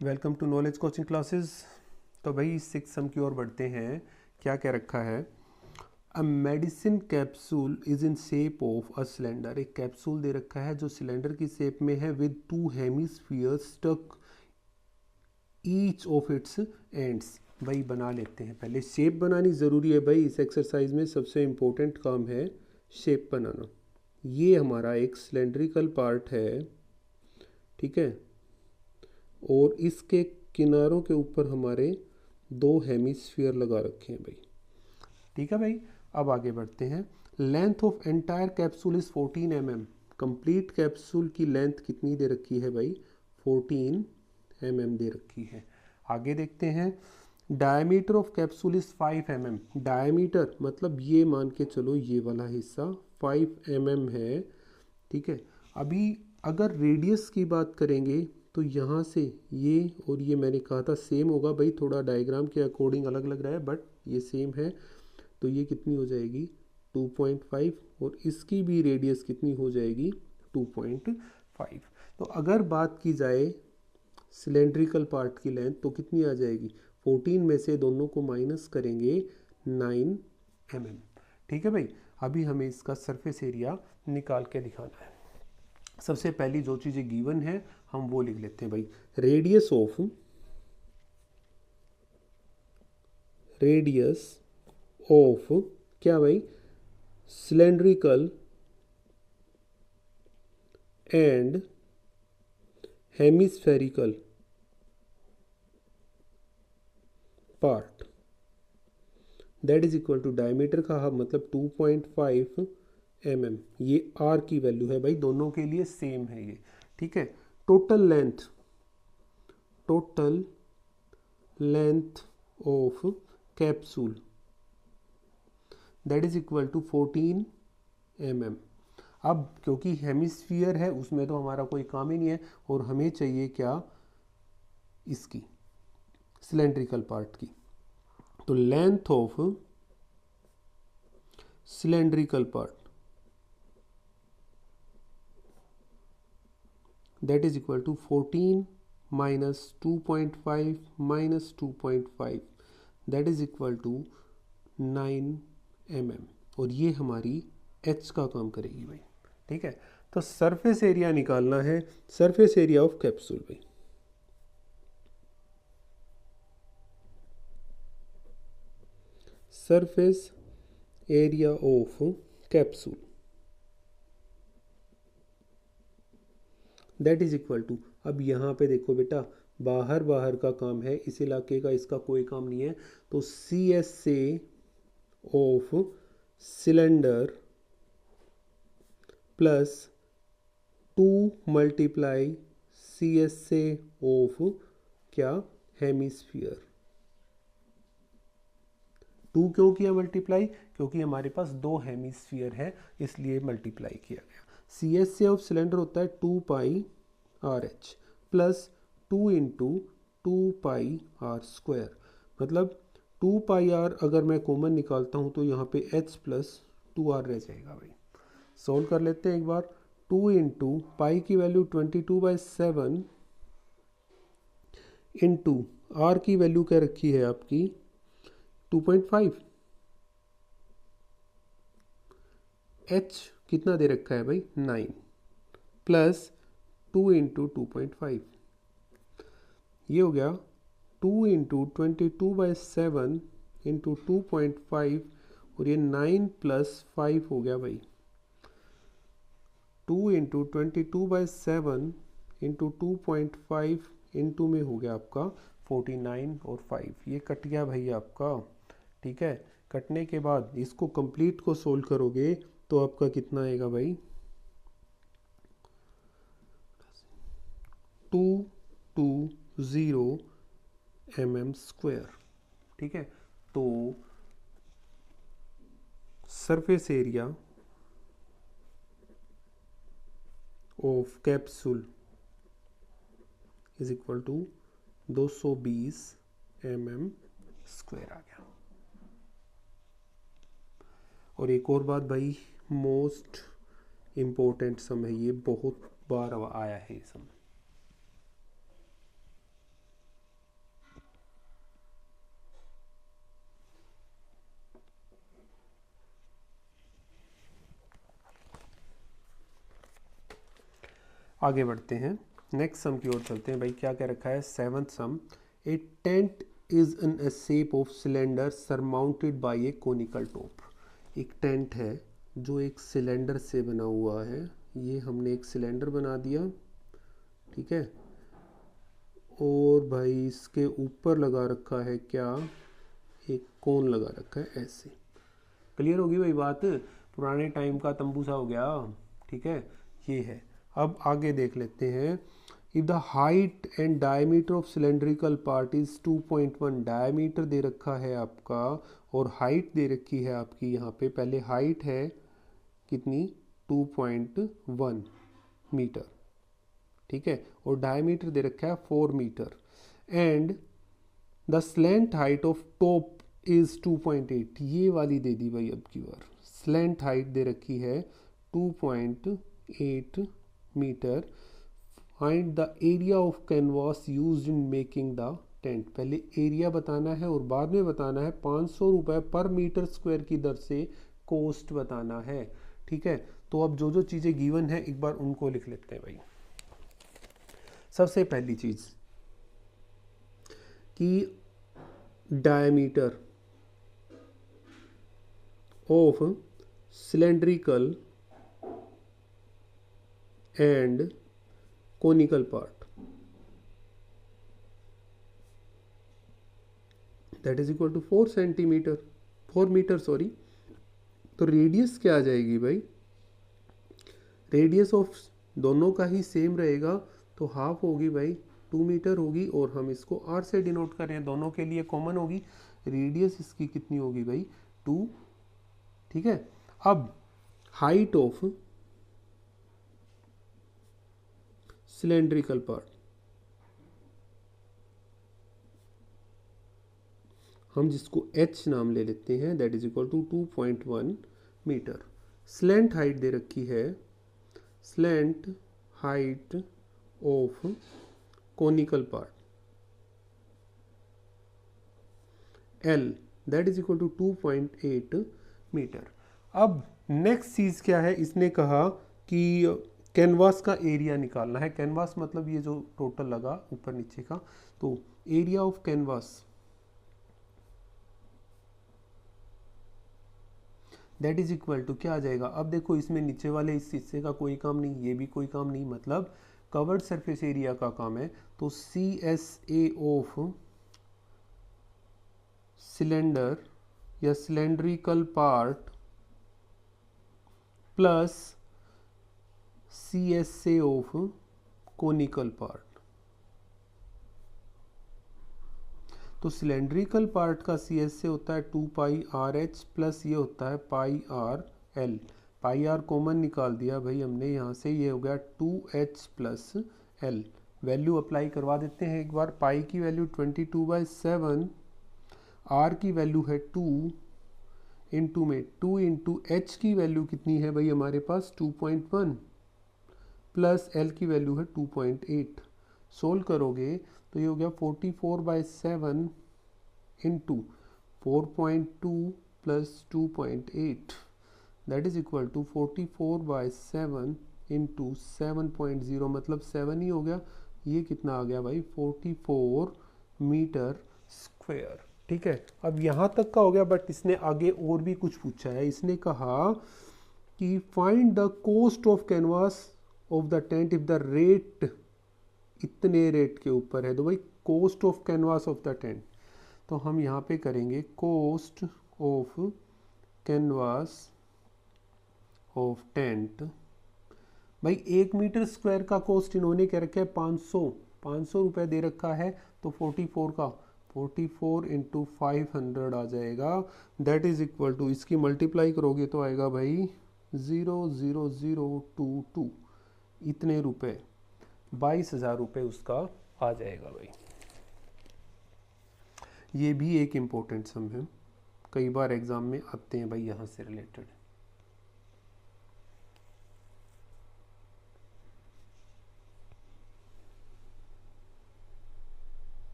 Welcome to knowledge coaching classes. तो भाई six सम की ओर बढ़ते हैं। क्या क्या रखा है? A medicine capsule is in shape of a cylinder. एक कैप्सूल दे रखा है जो सिलेंडर की शेप में है with two hemisphere stuck each of its ends. भाई बना लेते हैं, पहले शेप बनानी ज़रूरी है भाई। इस एक्सरसाइज में सबसे इम्पोर्टेंट काम है शेप बनाना। ये हमारा एक सिलेंड्रिकल पार्ट है, ठीक है, और इसके किनारों के ऊपर हमारे दो हेमिस्फीयर लगा रखे हैं भाई। ठीक है भाई, अब आगे बढ़ते हैं। Length of entire capsule is 14 mm। Complete capsule की लेंथ कितनी दे रखी है भाई? 14 mm दे रखी है। आगे देखते हैं। Diameter of capsule is 5 mm। Diameter मतलब ये मान के चलो ये वाला हिस्सा 5 mm है, ठीक है। अभी अगर रेडियस की बात करेंगे तो यहाँ से ये और ये मैंने कहा था सेम होगा भाई, थोड़ा डायग्राम के अकॉर्डिंग अलग लग रहा है बट ये सेम है। तो ये कितनी हो जाएगी? 2.5, और इसकी भी रेडियस कितनी हो जाएगी? 2.5। तो अगर बात की जाए सिलेंड्रिकल पार्ट की लेंथ तो कितनी आ जाएगी? 14 में से दोनों को माइनस करेंगे 9 mm। ठीक है भाई, अभी हमें इसका सरफेस एरिया निकाल के दिखाना है। सबसे पहली जो चीज़ें गिवन है हम वो लिख लेते हैं भाई। रेडियस ऑफ क्या भाई? Cylindrical and hemispherical part that is equal to diameter का मतलब 2.5 mm। ये आर की वैल्यू है भाई, दोनों के लिए सेम है ये, ठीक है। Total length of capsule that is equal to 14 mm। अब क्योंकि हेमिस्फीयर है उसमें तो हमारा कोई काम ही नहीं है, और हमें चाहिए क्या? इसकी सिलेंड्रिकल पार्ट की। तो length of cylindrical part that is equal to 14 minus 2.5 minus 2.5 that is equal to 9 mm। और ये हमारी एच का काम करेगी भाई, ठीक है। तो सरफेस एरिया निकालना है, सरफेस एरिया ऑफ कैप्सूल भाई। Surface area of capsule that is equal to, अब यहाँ पे देखो बेटा, बाहर बाहर का काम है, इस इलाके का इसका कोई काम नहीं है। तो सी एस से of cylinder plus 2 multiply C S से ऑफ क्या? हेमिस्फीयर। 2 क्यों किया मल्टीप्लाई? क्योंकि हमारे पास दो हेमिस्फीयर है इसलिए मल्टीप्लाई किया गया। सी एस से ऑफ सिलेंडर होता है 2πRH प्लस 2 इंटू 2πr²। मतलब 2πr अगर मैं कॉमन निकालता हूँ तो यहाँ पे h प्लस 2r रह जाएगा भाई। सोल्व कर लेते हैं एक बार। 2 इंटू पाई की वैल्यू 22/7 इंटू आर की वैल्यू क्या रखी है आपकी? 2.5। h कितना दे रखा है भाई? 9 प्लस 2 इंटू 2.5, ये हो गया 2 इंटू 22/7 इंटू 2.5, और ये 9 प्लस 5 हो गया भाई। 2 इंटू 22/7 इंटू 2.5 इंटू में हो गया आपका 49 और 5, ये कट गया भाई आपका, ठीक है। कटने के बाद इसको कंप्लीट को सोल्व करोगे तो आपका कितना आएगा भाई? 220 mm², ठीक है। तो surface area of capsule is equal to 220 mm² आ गया। और एक और बात भाई, मोस्ट इम्पोर्टेंट सम है ये, बहुत बार आया है ये सम। आगे बढ़ते हैं, नेक्स्ट सम की ओर चलते हैं भाई। क्या क्या रखा है? Seventh sum, a tent is in a shape of cylinder surmounted by a conical top. एक टेंट है जो एक सिलेंडर से बना हुआ है। ये हमने एक सिलेंडर बना दिया, ठीक है, और भाई इसके ऊपर लगा रखा है क्या? एक कोन लगा रखा है ऐसे। क्लियर होगी भाई बात? पुराने टाइम का तंबू सा हो गया, ठीक है, ये है। अब आगे देख लेते हैं। If the height and diameter of cylindrical part is 2.1, diameter दे रखा है आपका और हाइट दे रखी है आपकी यहाँ पे। पहले हाइट है कितनी? 2.1 मीटर, ठीक है, और डायमीटर दे रखा है 4 metre. And the slant height of top is 2.8, ये वाली दे दी भाई अब की बार। स्लैंट हाइट दे रखी है 2.8 metre. Find the area of canvas used in making the tent. पहले एरिया बताना है और बाद में बताना है 500 रुपये पर मीटर स्क्वायर की दर से कॉस्ट बताना है, ठीक है। तो अब जो जो चीज़ें गिवन है एक बार उनको लिख लेते हैं भाई। सबसे पहली चीज़ कि diameter of cylindrical and conical part that is equal to 4 centimetre, 4 metre sorry. तो रेडियस क्या आ जाएगी भाई? रेडियस ऑफ दोनों का ही सेम रहेगा, तो हाफ होगी भाई, 2 मीटर होगी, और हम इसको r से डिनोट कर रहे हैं, दोनों के लिए कॉमन होगी। रेडियस इसकी कितनी होगी भाई? 2, ठीक है। अब हाइट ऑफ सिलेंड्रिकल पार्ट, हम जिसको h नाम ले लेते हैं, that is equal to 2.1 metre. Slant height दे रखी है, slant height of conical part L that is equal to 2.8 metre. अब नेक्स्ट चीज़ क्या है? इसने कहा कि कैनवास का एरिया निकालना है। कैनवास मतलब ये जो टोटल लगा ऊपर नीचे का, तो area of canvas that is equal to क्या आ जाएगा? अब देखो इसमें नीचे वाले इस हिस्से का कोई काम नहीं, ये भी कोई काम नहीं, मतलब कवर्ड सरफेस एरिया का काम है। तो CSA ऑफ सिलेंडर या cylindrical part plus CSA of conical part. तो सिलेंड्रिकल पार्ट का CSA होता है 2πRH प्लस ये होता है πRL। πR कॉमन निकाल दिया भाई हमने यहाँ से, ये हो गया 2H plus L। Value apply करवा देते हैं एक बार। पाई की वैल्यू 22/7, R की वैल्यू है 2 इंटू में 2 इंटू H की वैल्यू कितनी है भाई हमारे पास? 2.1 प्लस L की वैल्यू है 2.8। सोल्व करोगे तो ये हो गया 44/7 into 4.2 plus 2.8 that is equal to 44/7 into 7.0, मतलब 7 ही हो गया। ये कितना आ गया भाई? 44 मीटर स्क्वायर, ठीक है। अब यहाँ तक का हो गया, बट इसने आगे और भी कुछ पूछा है। इसने कहा कि find the cost of canvas of the tent if the rate इतने रेट के ऊपर है। तो भाई cost of canvas of the tent, तो हम यहाँ पे करेंगे cost of canvas of tent. भाई 1 मीटर स्क्वायर का कॉस्ट इन्होंने क्या रखा है? 500 रुपये दे रखा है। तो 44 का 44 इंटू 500 आ जाएगा, दैट इज इक्वल टू, इसकी मल्टीप्लाई करोगे तो आएगा भाई 0.00022, इतने रुपए, 22,000 रुपये उसका आ जाएगा भाई। ये भी एक इम्पोर्टेंट सम है, कई बार एग्जाम में आते हैं भाई यहाँ से रिलेटेड।